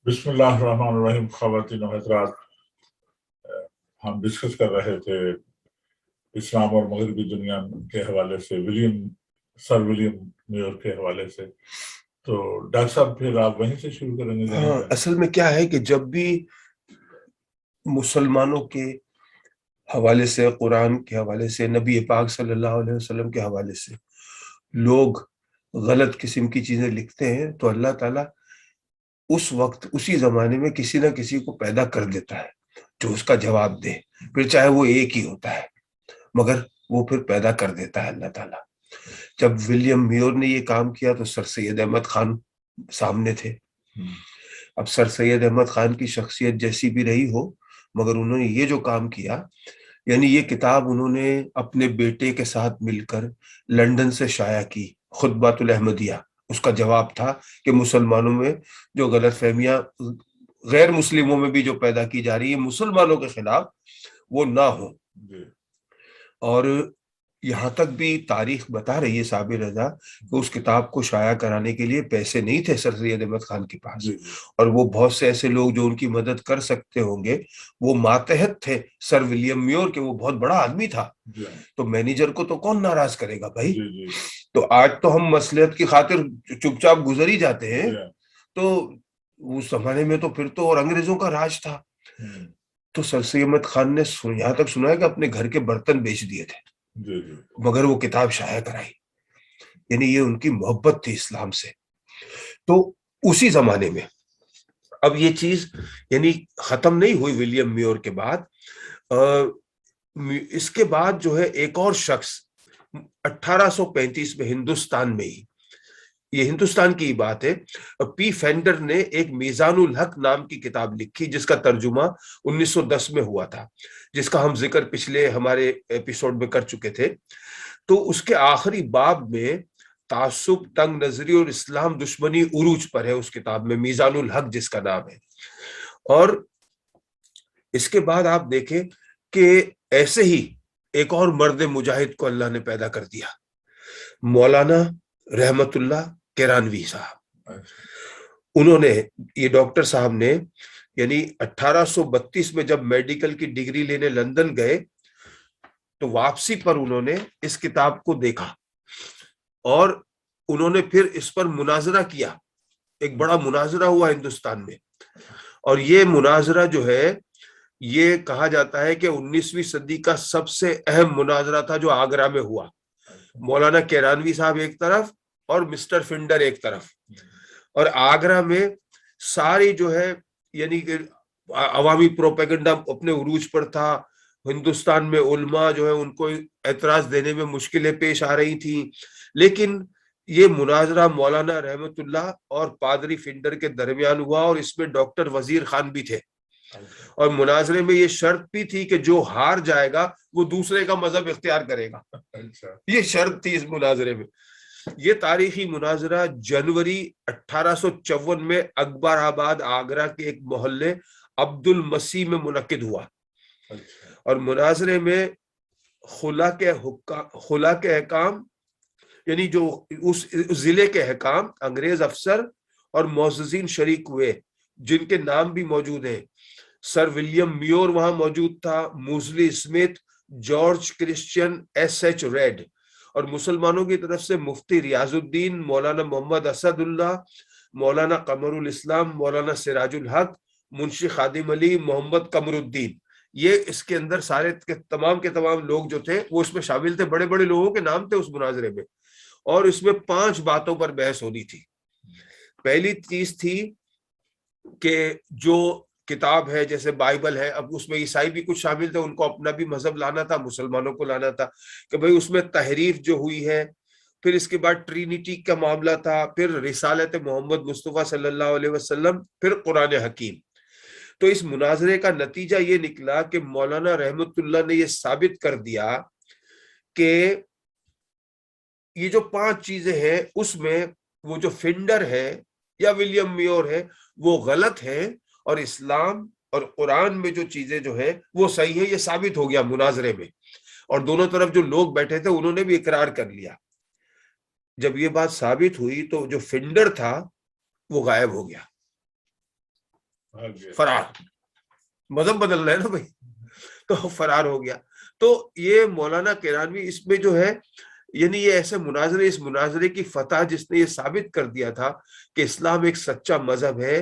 بسم اللہ الرحمن الرحیم. خواتین و حضرات، ہم ڈسکس کر رہے تھے اسلام اور مغربی دنیا کے حوالے سے سر ولیم میور کے حوالے سے. تو ڈاکٹر صاحب پھر آپ وہیں سے شروع کریں گے؟ ہاں، اصل میں کیا ہے کہ جب بھی مسلمانوں کے حوالے سے، قرآن کے حوالے سے، نبی پاک صلی اللہ علیہ وسلم کے حوالے سے لوگ غلط قسم کی چیزیں لکھتے ہیں تو اللہ تعالیٰ اس وقت اسی زمانے میں کسی نہ کسی کو پیدا کر دیتا ہے جو اس کا جواب دے، پھر چاہے وہ ایک ہی ہوتا ہے مگر وہ پھر پیدا کر دیتا ہے اللہ تعالیٰ. جب ولیم میور نے یہ کام کیا تو سر سید احمد خان سامنے تھے. اب سر سید احمد خان کی شخصیت جیسی بھی رہی ہو مگر انہوں نے یہ جو کام کیا، یعنی یہ کتاب انہوں نے اپنے بیٹے کے ساتھ مل کر لندن سے شائع کی. خطبۃ الاحمدیہ اس کا جواب تھا کہ مسلمانوں میں جو غلط فہمیاں غیر مسلموں میں بھی جو پیدا کی جا رہی ہے مسلمانوں کے خلاف، وہ نہ ہو. اور یہاں تک بھی تاریخ بتا رہی ہے صابر رضا کہ اس کتاب کو شائع کرانے کے لیے پیسے نہیں تھے سر سید احمد خان کے پاس، اور وہ بہت سے ایسے لوگ جو ان کی مدد کر سکتے ہوں گے وہ ماتحت تھے سر ولیم میور کے. وہ بہت بڑا آدمی تھا تو مینیجر کو تو کون ناراض کرے گا بھائی. تو آج تو ہم مصلحت کی خاطر چپ چاپ گزر ہی جاتے ہیں، تو اس زمانے میں تو پھر تو اور انگریزوں کا راج تھا. تو سر سید احمد خان نے یہاں تک سنا ہے کہ اپنے گھر کے برتن بیچ دیے تھے مگر وہ کتاب شائع کرائی. یعنی یہ ان کی محبت تھی اسلام سے. تو اسی زمانے میں اب یہ چیز یعنی ختم نہیں ہوئی ولیم میور کے بعد. اس کے بعد جو ہے ایک اور شخص 1835 میں ہندوستان میں ہی، یہ ہندوستان کی بات ہے، پی فینڈر نے ایک میزان الحق نام کی کتاب لکھی جس کا ترجمہ 1910 میں ہوا تھا، جس کا ہم ذکر پچھلے ہمارے ایپیسوڈ میں کر چکے تھے. تو اس کے آخری باب میں تعصب، تنگ نظری اور اسلام دشمنی عروج پر ہے اس کتاب میں، میزان الحق جس کا نام ہے. اور اس کے بعد آپ دیکھیں کہ ایسے ہی ایک اور مرد مجاہد کو اللہ نے پیدا کر دیا، مولانا رحمت اللہ کیرانوی صاحب. انہوں نے، یہ ڈاکٹر صاحب نے، یعنی 1832 میں جب میڈیکل کی ڈگری لینے لندن گئے تو واپسی پر انہوں نے اس کتاب کو دیکھا اور انہوں نے پھر اس پر مناظرہ کیا. ایک بڑا مناظرہ ہوا ہندوستان میں، اور یہ مناظرہ جو ہے یہ کہا جاتا ہے کہ 19ویں صدی کا سب سے اہم مناظرہ تھا جو آگرہ میں ہوا. مولانا کیرانوی صاحب ایک طرف اور مسٹر فنڈر ایک طرف، اور آگرہ میں ساری جو ہے یعنی کہ عوامی پروپیگنڈا اپنے عروج پر تھا. ہندوستان میں علماء جو ہے ان کو اعتراض دینے میں مشکلیں پیش آ رہی تھیں، لیکن یہ مناظرہ مولانا رحمت اللہ اور پادری فنڈر کے درمیان ہوا، اور اس میں ڈاکٹر وزیر خان بھی تھے. اور مناظرے میں یہ شرط بھی تھی کہ جو ہار جائے گا وہ دوسرے کا مذہب اختیار کرے گا. یہ شرط تھی اس مناظرے میں. یہ تاریخی مناظرہ جنوری 1854 میں اکبر آباد آگرہ کے ایک محلے عبد المسیح میں منعقد ہوا. اور مناظرے میں خلا کے حکام یعنی جو اس ضلع کے حکام، انگریز افسر اور معززین شریک ہوئے جن کے نام بھی موجود ہیں. سر ولیم میور وہاں موجود تھا، Mozley Smith, George Christian S H Reid, اور مسلمانوں کی طرف سے مفتی ریاض الدین، مولانا محمد اسد اللہ، مولانا قمر الاسلام، مولانا سراج الحق، منشی خادم علی، محمد قمر الدین. یہ اس کے اندر سارے کے تمام لوگ جو تھے وہ اس میں شامل تھے. بڑے بڑے لوگوں کے نام تھے اس مناظرے میں، اور اس میں 5 باتوں پر بحث ہونی تھی. پہلی چیز تھی کہ جو کتاب ہے جیسے بائبل ہے، اب اس میں عیسائی بھی کچھ شامل تھے، ان کو اپنا بھی مذہب لانا تھا، مسلمانوں کو لانا تھا کہ بھئی اس میں تحریف جو ہوئی ہے. پھر اس کے بعد ٹرینیٹی کا معاملہ تھا، پھر رسالت محمد مصطفیٰ صلی اللہ علیہ وسلم، پھر قرآن حکیم. تو اس مناظرے کا نتیجہ یہ نکلا کہ مولانا رحمت اللہ نے یہ ثابت کر دیا کہ یہ جو 5 چیزیں ہیں اس میں وہ جو فنڈر ہے یا ولیم میور ہے وہ غلط ہے، اور اسلام اور قرآن میں جو چیزیں جو ہے وہ صحیح ہے. یہ ثابت ہو گیا مناظرے میں، اور دونوں طرف جو لوگ بیٹھے تھے انہوں نے بھی اقرار کر لیا. جب یہ بات ثابت ہوئی تو جو فنڈر تھا وہ غائب ہو گیا. فرار، مذہب بدل رہا ہے نا بھائی، تو فرار ہو گیا. تو یہ مولانا کیرانوی اس میں جو ہے، یعنی یہ ایسے مناظرے، اس مناظرے کی فتح جس نے یہ ثابت کر دیا تھا کہ اسلام ایک سچا مذہب ہے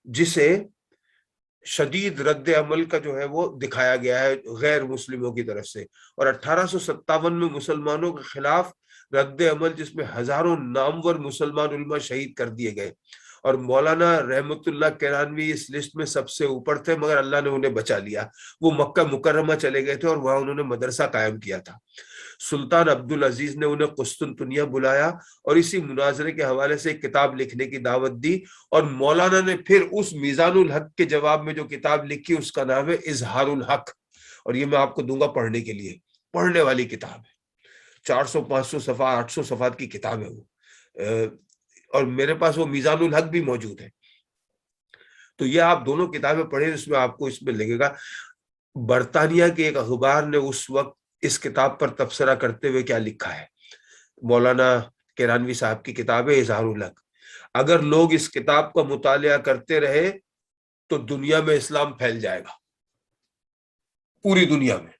جسے شدید رد عمل کا جو ہے وہ دکھایا گیا ہے غیر مسلموں کی طرف سے. اور 1857 میں مسلمانوں کے خلاف رد عمل جس میں ہزاروں نامور مسلمان علماء شہید کر دیے گئے، اور مولانا رحمت اللہ کیرانوی اس لسٹ میں سب سے اوپر تھے، مگر اللہ نے انہیں بچا لیا. وہ مکہ مکرمہ چلے گئے تھے اور وہاں انہوں نے مدرسہ قائم کیا تھا. سلطان عبدالعزیز نے انہیں قسطنطنیہ بلایا اور اسی مناظرے کے حوالے سے ایک کتاب لکھنے کی دعوت دی، اور مولانا نے پھر اس میزان الحق کے جواب میں جو کتاب لکھی اس کا نام ہے اظہار الحق، اور یہ میں آپ کو دوں گا پڑھنے کے لیے. پڑھنے والی کتاب ہے، 400 500 صفحات 800 صفحات کی کتاب ہے وہ، اور میرے پاس وہ میزان الحق بھی موجود ہے. تو یہ آپ دونوں کتابیں پڑھیں، اس میں آپ کو اس میں لگے گا. برطانیہ کے ایک اخبار نے اس وقت اس کتاب پر تبصرہ کرتے ہوئے کیا لکھا ہے. مولانا کیرانوی صاحب کی کتاب ہے اظہار الحق. اگر لوگ اس کتاب کا مطالعہ کرتے رہے تو دنیا میں اسلام پھیل جائے گا، پوری دنیا میں.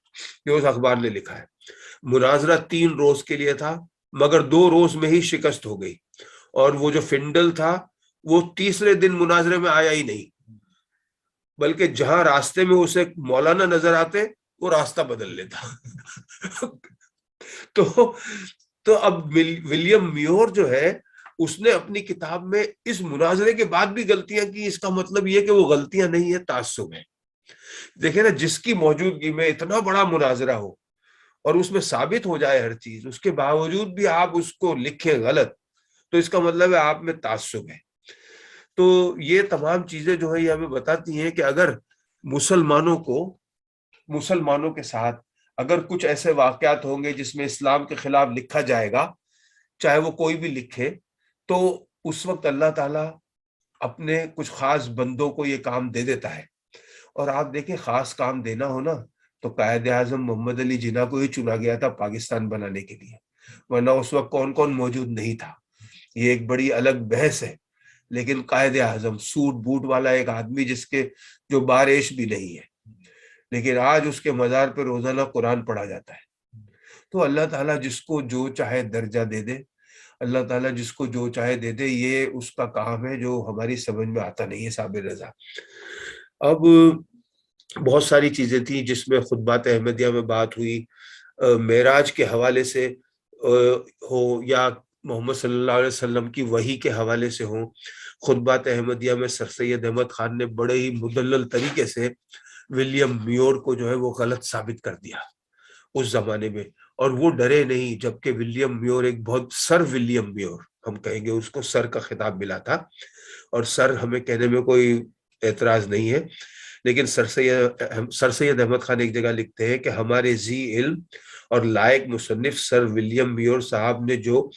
یہ اس اخبار نے لکھا ہے. مناظرہ 3 روز کے لیے تھا، مگر 2 روز میں ہی شکست ہو گئی، اور وہ جو فنڈل تھا وہ تیسرے دن مناظرے میں آیا ہی نہیں، بلکہ جہاں راستے میں اسے مولانا نظر آتے وہ راستہ بدل لیتا. تو اب ولیم میور جو ہے اس نے اپنی کتاب میں اس مناظرے کے بعد بھی غلطیاں کی. اس کا مطلب یہ کہ وہ غلطیاں نہیں ہے، تعصب ہے. دیکھیں نا، جس کی موجودگی میں اتنا بڑا مناظرہ ہو اور اس میں ثابت ہو جائے ہر چیز، اس کے باوجود بھی آپ اس کو لکھیں غلط، تو اس کا مطلب ہے آپ میں تعصب ہے. تو یہ تمام چیزیں جو ہے یہ ہمیں بتاتی ہیں کہ اگر مسلمانوں کے ساتھ اگر کچھ ایسے واقعات ہوں گے جس میں اسلام کے خلاف لکھا جائے گا، چاہے وہ کوئی بھی لکھے، تو اس وقت اللہ تعالیٰ اپنے کچھ خاص بندوں کو یہ کام دے دیتا ہے. اور آپ دیکھیں، خاص کام دینا ہو نا تو قائد اعظم محمد علی جناح کو ہی چنا گیا تھا پاکستان بنانے کے لیے، ورنہ اس وقت کون کون موجود نہیں تھا. یہ ایک بڑی الگ بحث ہے. لیکن قائد اعظم سوٹ بوٹ والا ایک آدمی جس کے جو بارش بھی نہیں ہے، لیکن آج اس کے مزار پہ روزانہ قرآن پڑھا جاتا ہے. تو اللہ تعالیٰ جس کو جو چاہے درجہ دے دے، اللہ تعالیٰ جس کو جو چاہے دے دے، یہ اس کا کام ہے جو ہماری سمجھ میں آتا نہیں ہے. صابر رضا، اب بہت ساری چیزیں تھیں جس میں خطبات احمدیہ میں بات ہوئی، معراج کے حوالے سے ہو یا محمد صلی اللہ علیہ وسلم کی وحی کے حوالے سے ہوں. خطبات احمدیہ میں سر سید احمد خان نے بڑے ہی مدلل طریقے سے ولیم میور کو جو ہے وہ غلط ثابت کر دیا اس زمانے میں، اور وہ ڈرے نہیں. جبکہ ولیم میور ایک بہت، سر ولیم میور ہم کہیں گے، اس کو سر کا خطاب ملا تھا، اور سر ہمیں کہنے میں کوئی اعتراض نہیں ہے. لیکن سر سید احمد خان ایک جگہ لکھتے ہیں کہ ہمارے ذی علم اور لائق مصنف سر ولیم میور صاحب نے جو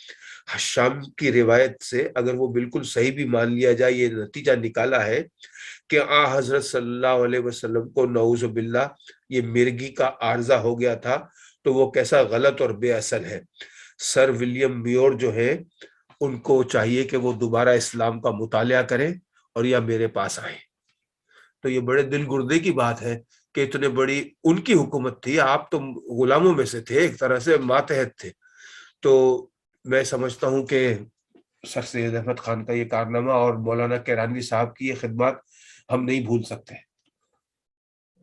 شام کی روایت سے اگر وہ بالکل صحیح بھی مان لیا جائے، یہ نتیجہ نکالا ہے کہ حضرت صلی اللہ علیہ وسلم کو نعوذ باللہ یہ مرگی کا عارضہ ہو گیا تھا، تو وہ کیسا غلط اور بے اصل ہے. سر ولیم میور جو ہے ان کو چاہیے کہ وہ دوبارہ اسلام کا مطالعہ کریں اور یا میرے پاس آئیں. تو یہ بڑے دل گردے کی بات ہے کہ اتنے بڑی ان کی حکومت تھی، آپ تو غلاموں میں سے تھے، ایک طرح سے ماتحت تھے. تو میں سمجھتا ہوں کہ سر سید احمد خان کا یہ کارنامہ اور مولانا کیرانوی صاحب کی یہ خدمات ہم نہیں بھول سکتے.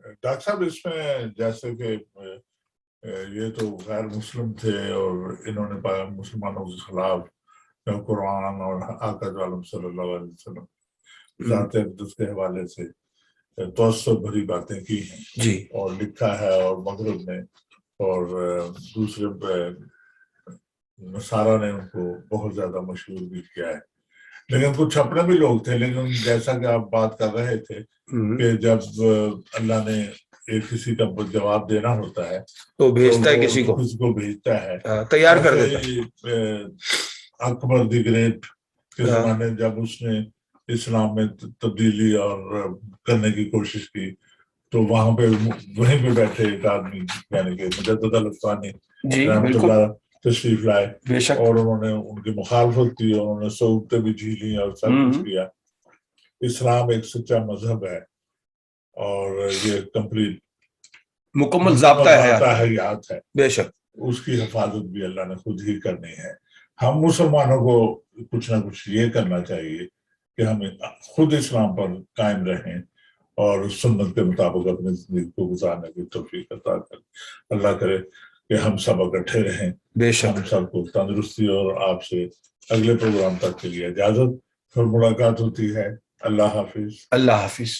ڈاکٹر صاحب، اس میں جیسے کہ یہ تو غیر مسلم تھے اور انہوں نے مسلمانوں کے خلاف قرآن اور آقا عالم صلی اللہ علیہ وسلم ذات اقدس کے حوالے سے توسط بھری باتیں کی ہیں جی، اور لکھا ہے، اور مغرب میں اور دوسرے نصارہ نے ان کو بہت زیادہ مشہور بھی کیا ہے. لیکن کچھ اپنے بھی لوگ تھے، لیکن جیسا کہ آپ بات کر رہے تھے کہ جب اللہ نے ایک کسی کا جواب دینا ہوتا ہے تو بھیجتا ہے، کسی کو بھیجتا ہے، تیار کر دیتا ہے. اکبر دی گریٹ کے زمانے جب اس نے اسلام میں تبدیلی اور کرنے کی کوشش کی، تو وہاں پہ وہیں پہ بیٹھے ایک آدمی یعنی کہ مجدد الافغانی رحمۃ اللہ تشریف لائے، اور انہوں نے ان کی مخالفت کی، اور انہوں نے صعوبتیں بھی جھیلی اور سب کچھ کیا. اسلام ایک سچا مذہب ہے اور یہ کمپلیٹ مکمل ضابطہ حیات ہے، بے شک اس کی حفاظت بھی اللہ نے خود ہی کرنی ہے. ہم مسلمانوں کو کچھ نہ کچھ یہ کرنا چاہیے کہ ہم خود اسلام پر قائم رہیں اور سنت کے مطابق اپنی زندگی کو گزارنے کی توفیق عطا کرے. اللہ کرے کہ ہم سب اکٹھے رہیں. بے شک. ہم سب کو تندرستی، اور آپ سے اگلے پروگرام تک کے لیے اجازت، پھر ملاقات ہوتی ہے. اللہ حافظ. اللہ حافظ.